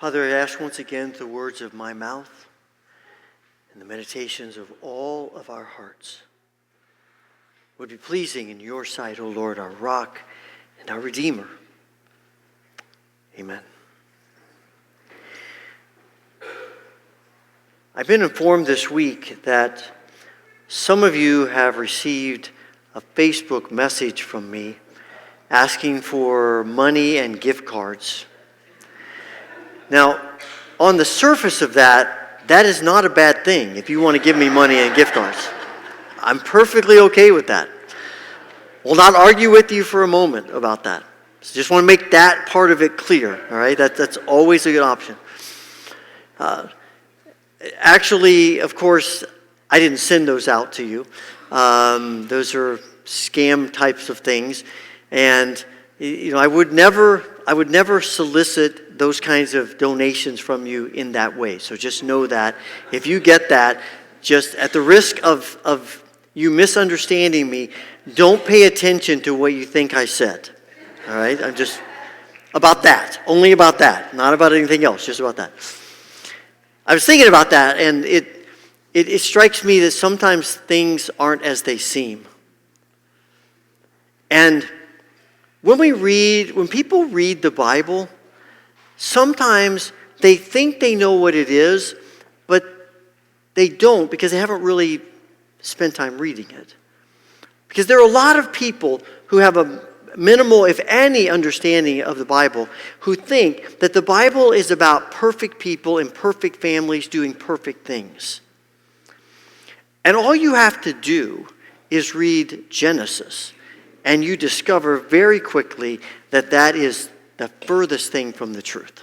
Father, I ask once again the words of my mouth and the meditations of all of our hearts would be pleasing in your sight, O Lord, our rock and our Redeemer. Amen. I've been informed this week that some of you have received a Facebook message from me asking for money and gift cards. Now, on the surface of that is not a bad thing if you want to give me money and gift cards. I'm perfectly okay with that. Will not argue with you for a moment about that. So just want to make that part of it clear, all right? That's always a good option. Actually, of course, I didn't send those out to you. Those are scam types of things. And, I would never solicit those kinds of donations from you in that way. So just know that. If you get that, just at the risk of you misunderstanding me, don't pay attention to what you think I said. All right? I'm just about that. Only about that. Not about anything else. Just about that. I was thinking about that, and it strikes me that sometimes things aren't as they seem. And when people read the Bible, sometimes they think they know what it is, but they don't because they haven't really spent time reading it. Because there are a lot of people who have a minimal, if any, understanding of the Bible who think that the Bible is about perfect people and perfect families doing perfect things. And all you have to do is read Genesis, and you discover very quickly that that is the furthest thing from the truth.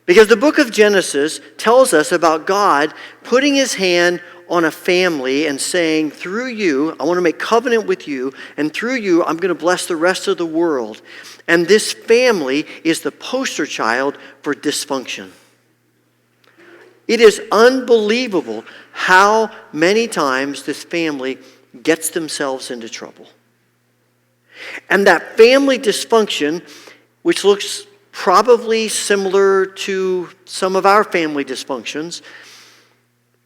Because the book of Genesis tells us about God putting his hand on a family and saying, through you, I want to make covenant with you, and through you, I'm going to bless the rest of the world. And this family is the poster child for dysfunction. It is unbelievable how many times this family gets themselves into trouble. And that family dysfunction, which looks probably similar to some of our family dysfunctions,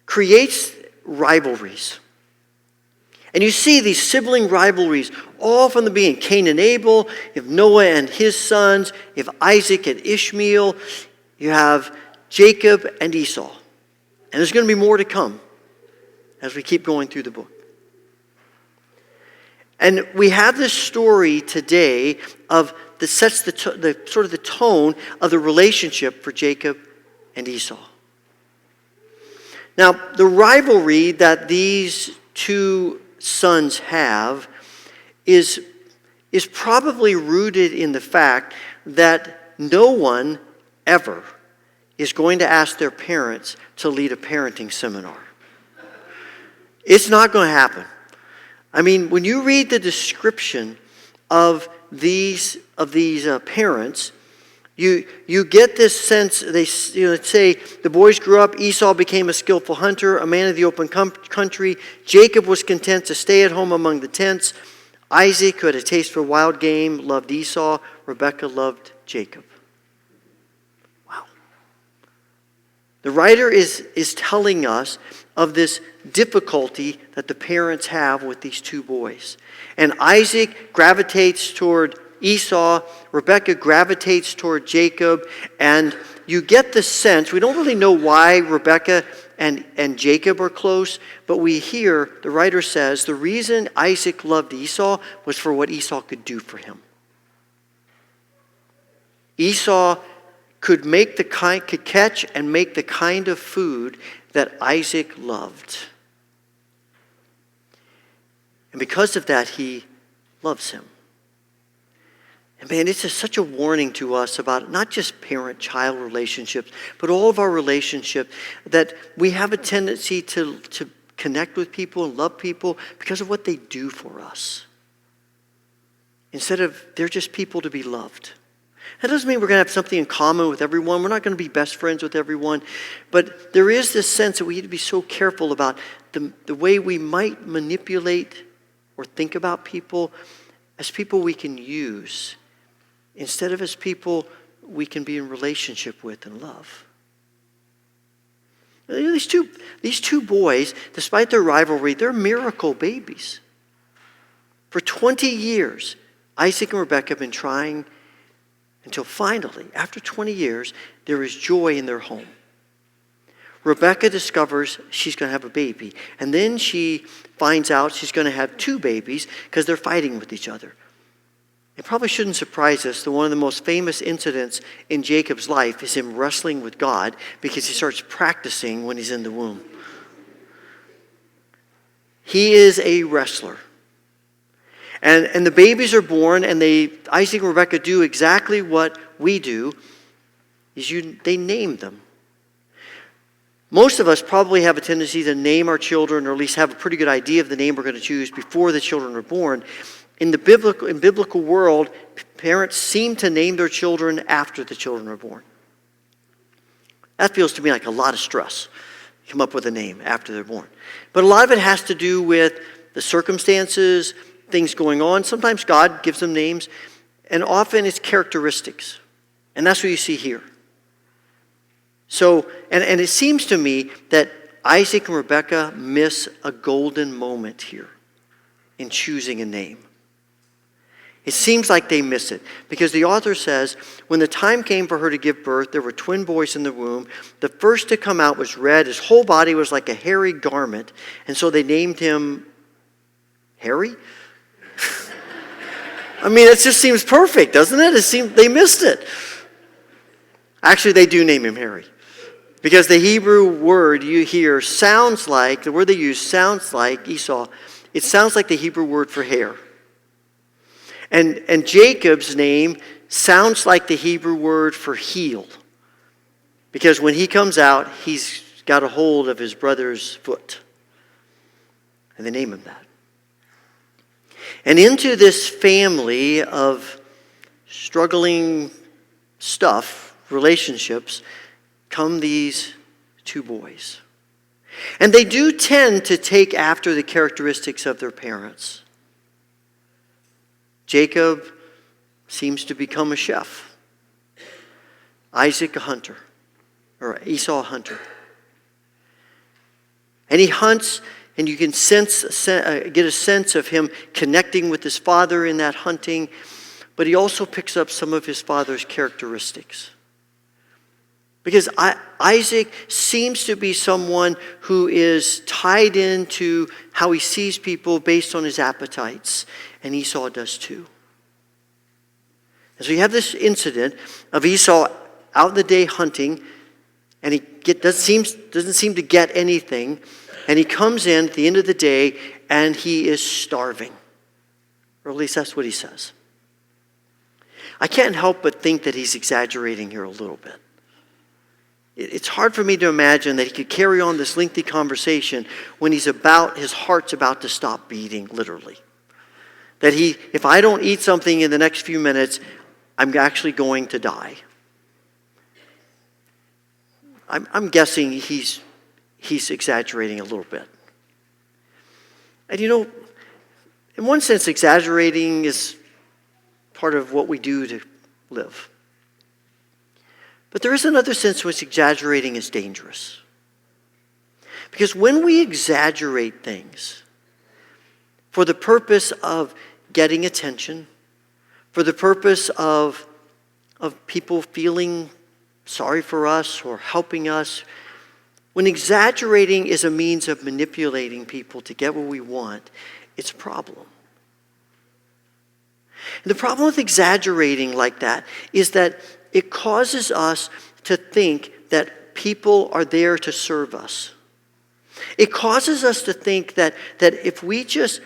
creates rivalries. And you see these sibling rivalries all from the beginning. Cain and Abel, you have Noah and his sons, you have Isaac and Ishmael, you have Jacob and Esau. And there's going to be more to come as we keep going through the book. And we have this story today that sets the tone of the relationship for Jacob and Esau. Now, the rivalry that these two sons have is probably rooted in the fact that no one ever is going to ask their parents to lead a parenting seminar. It's not going to happen. I mean, when you read the description of these parents, you get this sense. They say the boys grew up. Esau became a skillful hunter, a man of the open country. Jacob was content to stay at home among the tents. Isaac, who had a taste for wild game, loved Esau. Rebekah loved Jacob. Wow. The writer is telling us of this difficulty that the parents have with these two boys. And Isaac gravitates toward Esau, Rebekah gravitates toward Jacob, and you get the sense, we don't really know why Rebekah and Jacob are close, but we hear, the writer says, the reason Isaac loved Esau was for what Esau could do for him. Esau could catch and make the kind of food that Isaac loved. And because of that, he loves him. And man, it's just such a warning to us about not just parent-child relationships, but all of our relationships, that we have a tendency to connect with people and love people because of what they do for us. Instead of, they're just people to be loved. That doesn't mean we're going to have something in common with everyone. We're not going to be best friends with everyone. But there is this sense that we need to be so careful about the way we might manipulate or think about people as people we can use, instead of as people we can be in relationship with and love. These two boys, despite their rivalry, they're miracle babies. For 20 years, Isaac and Rebekah have been trying until finally, after 20 years, there is joy in their home. Rebekah discovers she's going to have a baby. And then she finds out she's going to have two babies because they're fighting with each other. It probably shouldn't surprise us that one of the most famous incidents in Jacob's life is him wrestling with God because he starts practicing when he's in the womb. He is a wrestler. And the babies are born, and Isaac and Rebekah do exactly what we do, they name them. Most of us probably have a tendency to name our children, or at least have a pretty good idea of the name we're going to choose before the children are born. In the biblical world, parents seem to name their children after the children are born. That feels to me like a lot of stress. Come up with a name after they're born. But a lot of it has to do with the circumstances, things going on. Sometimes God gives them names, and often it's characteristics. And that's what you see here. So, and it seems to me that Isaac and Rebekah miss a golden moment here in choosing a name. It seems like they miss it because the author says, when the time came for her to give birth, there were twin boys in the womb. The first to come out was red. His whole body was like a hairy garment. And so they named him Harry. I mean, it just seems perfect, doesn't it? They missed it. Actually, they do name him Harry. Because the Hebrew word you hear sounds like, the word they use sounds like Esau. It sounds like the Hebrew word for hair. And Jacob's name sounds like the Hebrew word for heel. Because when he comes out, he's got a hold of his brother's foot. And they name him that. And into this family of struggling relationships, come these two boys. And they do tend to take after the characteristics of their parents. Jacob seems to become a chef. Isaac a hunter, or Esau a hunter. And he hunts, and you can get a sense of him connecting with his father in that hunting, but he also picks up some of his father's characteristics. Because Isaac seems to be someone who is tied into how he sees people based on his appetites. And Esau does too. And so you have this incident of Esau out in the day hunting. And he doesn't seem to get anything. And he comes in at the end of the day and he is starving. Or at least that's what he says. I can't help but think that he's exaggerating here a little bit. It's hard for me to imagine that he could carry on this lengthy conversation when his heart's about to stop beating, literally. That if I don't eat something in the next few minutes, I'm actually going to die. I'm guessing he's exaggerating a little bit. And in one sense, exaggerating is part of what we do to live. But there is another sense in which exaggerating is dangerous. Because when we exaggerate things for the purpose of getting attention, for the purpose of people feeling sorry for us or helping us, when exaggerating is a means of manipulating people to get what we want, it's a problem. And the problem with exaggerating like that is that it causes us to think that people are there to serve us. It causes us to think that if we just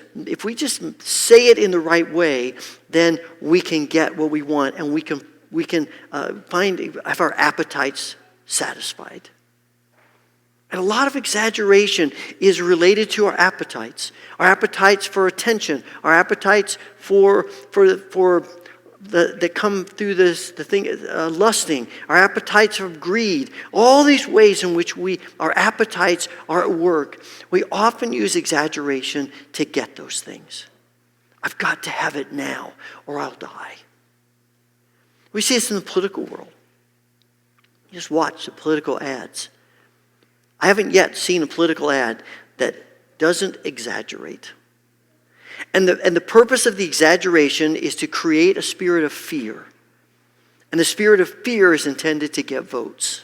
say it in the right way, then we can get what we want and we can have our appetites satisfied. And a lot of exaggeration is related to our appetites for attention, our appetites that come through lusting, our appetites of greed, all these ways in which our appetites are at work. We often use exaggeration to get those things. I've got to have it now or I'll die. We see this in the political world. You just watch the political ads. I haven't yet seen a political ad that doesn't exaggerate. And the purpose of the exaggeration is to create a spirit of fear. And the spirit of fear is intended to get votes.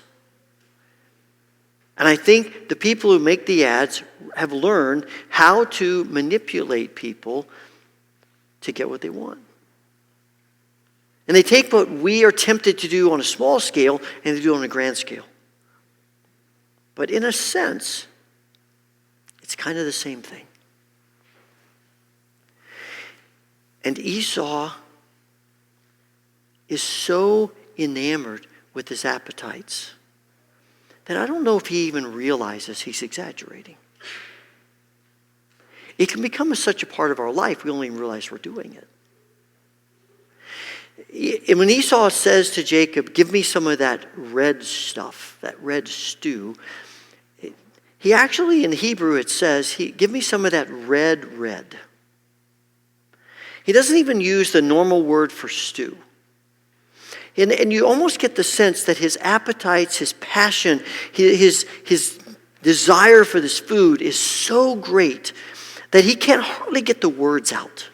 And I think the people who make the ads have learned how to manipulate people to get what they want. And they take what we are tempted to do on a small scale and they do it on a grand scale. But in a sense, it's kind of the same thing. And Esau is so enamored with his appetites that I don't know if he even realizes he's exaggerating. It can become such a part of our life, we only realize we're doing it. And when Esau says to Jacob, give me some of that red stuff, that red stew, he actually, in Hebrew it says, give me some of that red. He doesn't even use the normal word for stew. And you almost get the sense that his appetites, his passion, his desire for this food is so great that he can't hardly get the words out.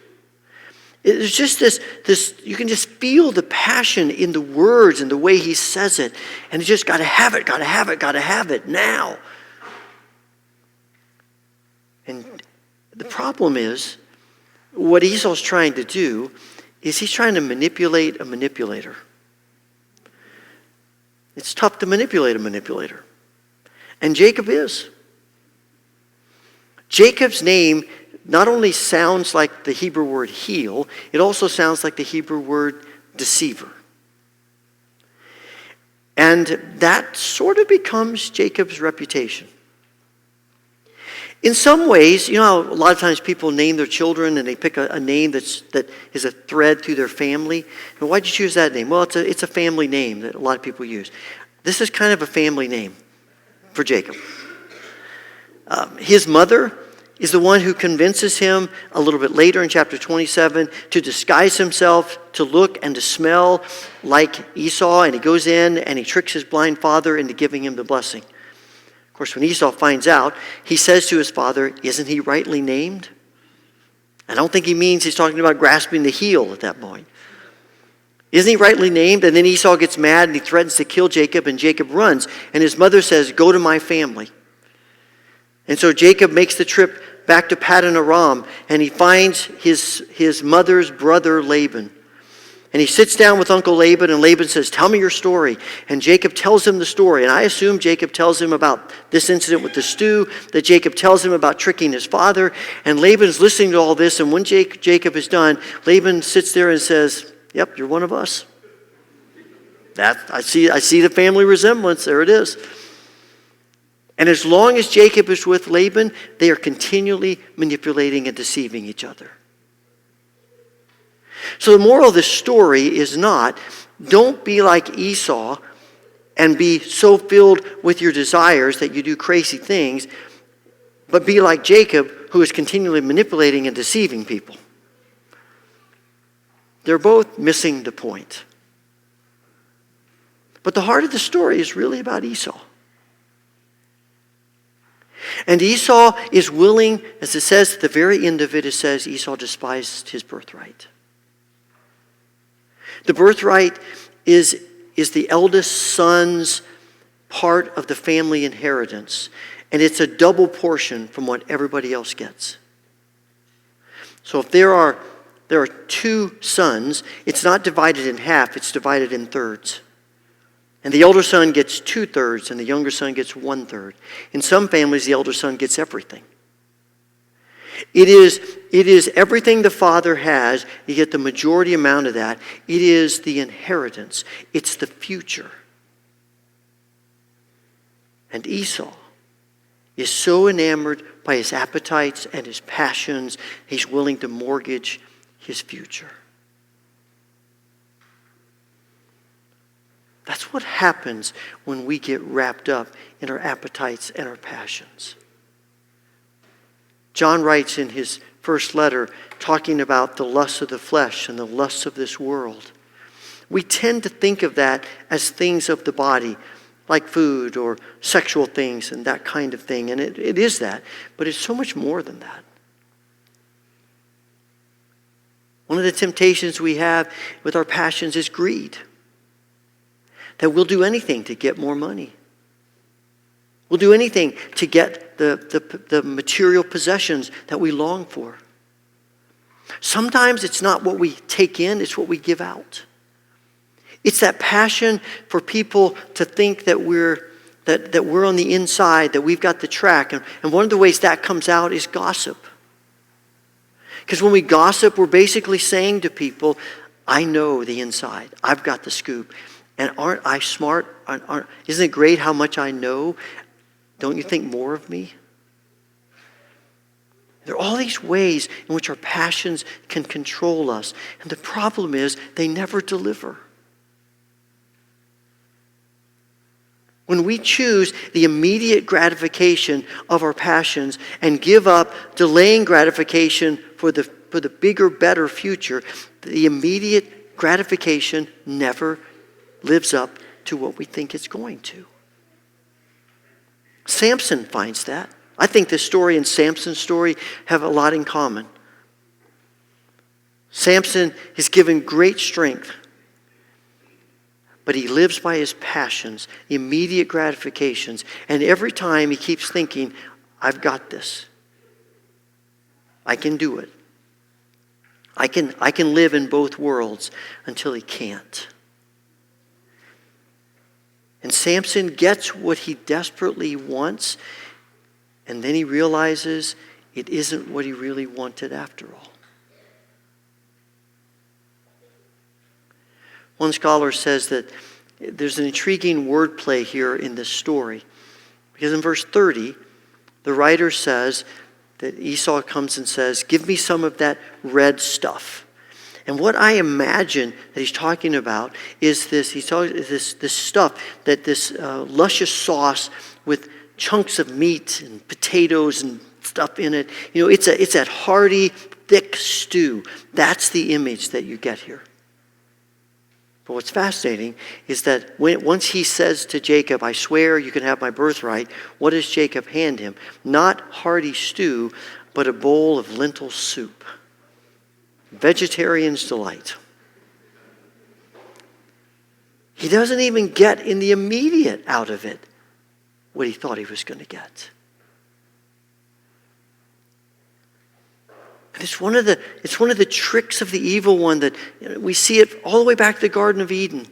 It's just this, you can just feel the passion in the words and the way he says it. And you just got to have it now. And the problem is, what Esau's trying to do is he's trying to manipulate a manipulator. It's tough to manipulate a manipulator. And Jacob is. Jacob's name not only sounds like the Hebrew word heal, it also sounds like the Hebrew word deceiver. And that sort of becomes Jacob's reputation. In some ways, you know how a lot of times people name their children and they pick a name that is a thread through their family. And why'd you choose that name? Well, it's a family name that a lot of people use. This is kind of a family name for Jacob. His mother is the one who convinces him a little bit later in chapter 27 to disguise himself, to look and to smell like Esau. And he goes in and he tricks his blind father into giving him the blessing. Of course, when Esau finds out, he says to his father, isn't he rightly named? I don't think he means he's talking about grasping the heel at that point. Isn't he rightly named? And then Esau gets mad and he threatens to kill Jacob, and Jacob runs. And his mother says, go to my family. And so Jacob makes the trip back to Paddan Aram, and he finds his mother's brother Laban. And he sits down with Uncle Laban, and Laban says, tell me your story. And Jacob tells him the story. And I assume Jacob tells him about this incident with the stew, that Jacob tells him about tricking his father. And Laban's listening to all this, and when Jacob is done, Laban sits there and says, yep, you're one of us. I see the family resemblance. There it is. And as long as Jacob is with Laban, they are continually manipulating and deceiving each other. So the moral of this story is not, don't be like Esau and be so filled with your desires that you do crazy things, but be like Jacob, who is continually manipulating and deceiving people. They're both missing the point. But the heart of the story is really about Esau. And Esau is willing, as it says at the very end of it, it says Esau despised his birthright. The birthright is the eldest son's part of the family inheritance. And it's a double portion from what everybody else gets. So if there are two sons, it's not divided in half, it's divided in thirds. And the elder son gets 2/3 and the younger son gets 1/3. In some families, the elder son gets everything. It is everything the father has. You get the majority amount of that. It is the inheritance. It's the future. And Esau is so enamored by his appetites and his passions, he's willing to mortgage his future. That's what happens when we get wrapped up in our appetites and our passions. John writes in his first letter, talking about the lusts of the flesh and the lusts of this world. We tend to think of that as things of the body, like food or sexual things and that kind of thing. And it is that, but it's so much more than that. One of the temptations we have with our passions is greed. That we'll do anything to get more money. We'll do anything to get the material possessions that we long for. Sometimes it's not what we take in, it's what we give out. It's that passion for people to think that we're on the inside, that we've got the track. And one of the ways that comes out is gossip. Because when we gossip, we're basically saying to people, I know the inside. I've got the scoop. And aren't I smart? Isn't it great how much I know? Don't you think more of me? There are all these ways in which our passions can control us. And the problem is they never deliver. When we choose the immediate gratification of our passions and give up delaying gratification for the bigger, better future, the immediate gratification never lives up to what we think it's going to. Samson finds that. I think this story and Samson's story have a lot in common. Samson is given great strength, but he lives by his passions, immediate gratifications, and every time he keeps thinking, I've got this. I can do it. I can live in both worlds until he can't. And Samson gets what he desperately wants, and then he realizes it isn't what he really wanted after all. One scholar says that there's an intriguing wordplay here in this story. Because in verse 30, the writer says that Esau comes and says, give me some of that red stuff. And what I imagine that he's talking about is this stuff, that this luscious sauce with chunks of meat and potatoes and stuff in it. You know, it's that hearty, thick stew. That's the image that you get here. But what's fascinating is that once he says to Jacob, I swear you can have my birthright, what does Jacob hand him? Not hearty stew, but a bowl of lentil soup. Vegetarian's delight. He doesn't even get in the immediate out of it what he thought he was going to get. And it's one of the tricks of the evil one that we see it all the way back to the Garden of Eden.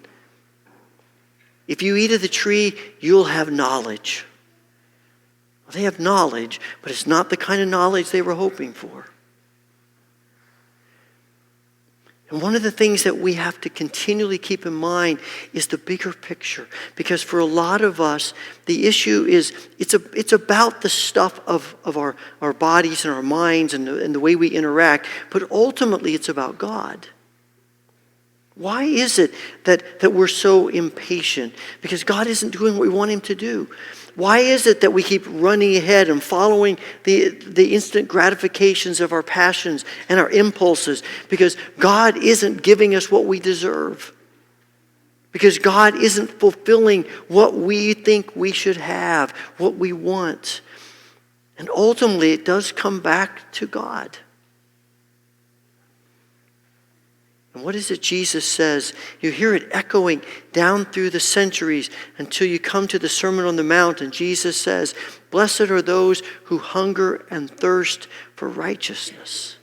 If you eat of the tree, you'll have knowledge. Well, they have knowledge, but it's not the kind of knowledge they were hoping for. And one of the things that we have to continually keep in mind is the bigger picture. Because for a lot of us, the issue is, it's about the stuff of our bodies and our minds and the way we interact, but ultimately it's about God. Why is it that we're so impatient? Because God isn't doing what we want him to do. Why is it that we keep running ahead and following the instant gratifications of our passions and our impulses? Because God isn't giving us what we deserve. Because God isn't fulfilling what we think we should have, what we want. And ultimately, it does come back to God. And what is it Jesus says? You hear it echoing down through the centuries until you come to the Sermon on the Mount, and Jesus says, blessed are those who hunger and thirst for righteousness,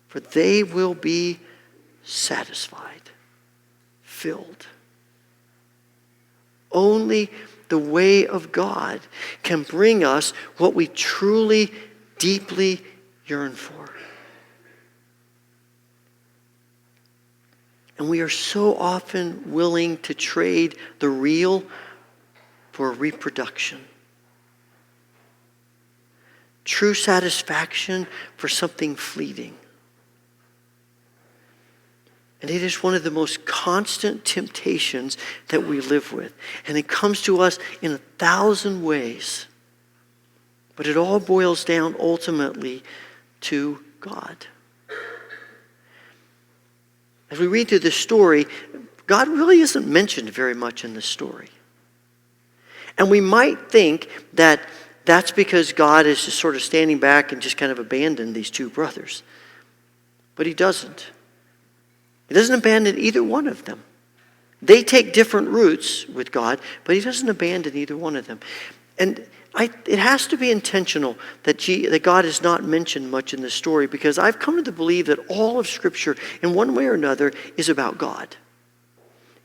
for they will be satisfied, filled. Only the way of God can bring us what we truly, deeply yearn for. And we are so often willing to trade the real for reproduction. True satisfaction for something fleeting. And it is one of the most constant temptations that we live with. And it comes to us in 1,000 ways. But it all boils down ultimately to God. As we read through this story, God really isn't mentioned very much in this story. And we might think that that's because God is just sort of standing back and just kind of abandoned these two brothers. But he doesn't. He doesn't abandon either one of them. They take different routes with God, but he doesn't abandon either one of them. And it has to be intentional that God is not mentioned much in this story, because I've come to believe that all of Scripture, in one way or another, is about God.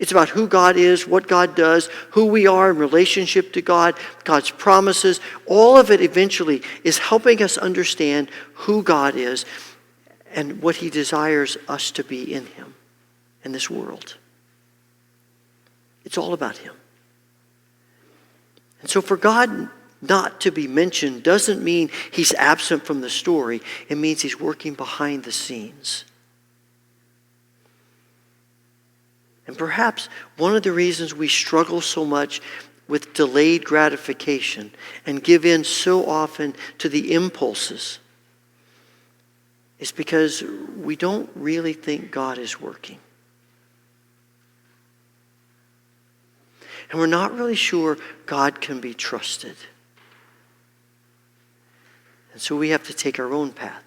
It's about who God is, what God does, who we are in relationship to God, God's promises. All of it eventually is helping us understand who God is and what he desires us to be in him, in this world. It's all about him. And so for God not to be mentioned doesn't mean he's absent from the story. It means he's working behind the scenes. And perhaps one of the reasons we struggle so much with delayed gratification and give in so often to the impulses is because we don't really think God is working. And we're not really sure God can be trusted. And so we have to take our own path,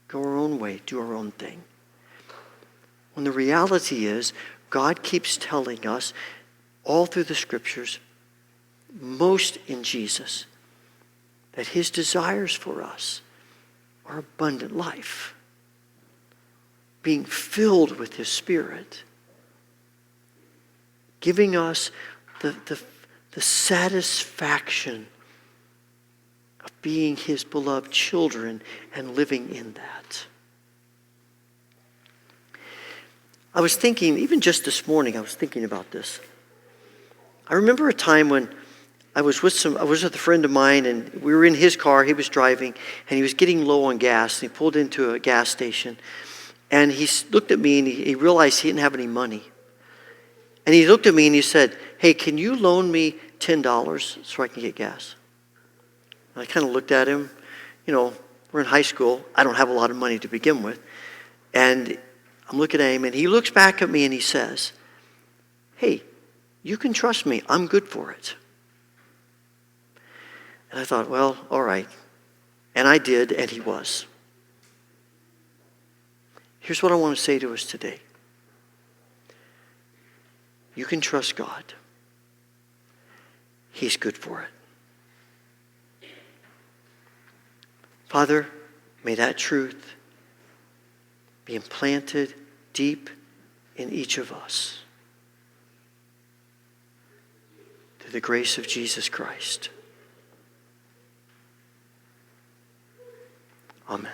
go our own way, do our own thing. When the reality is, God keeps telling us all through the Scriptures, most in Jesus, that his desires for us are abundant life, being filled with his Spirit, giving us the satisfaction of being his beloved children and living in that. I was thinking, even just this morning, I was thinking about this. I remember a time when I was with a friend of mine, and we were in his car. He was driving, and he was getting low on gas. And he pulled into a gas station, and he looked at me, and he realized he didn't have any money. And he looked at me, and he said, "Hey, can you loan me $10 so I can get gas?" And I kind of looked at him. You know, we're in high school. I don't have a lot of money to begin with, and I'm looking at him, and he looks back at me and he says, "Hey, you can trust me. I'm good for it." And I thought, well, all right. And I did, and he was. Here's what I want to say to us today. You can trust God. He's good for it. Father, may that truth be implanted deep in each of us through the grace of Jesus Christ. Amen.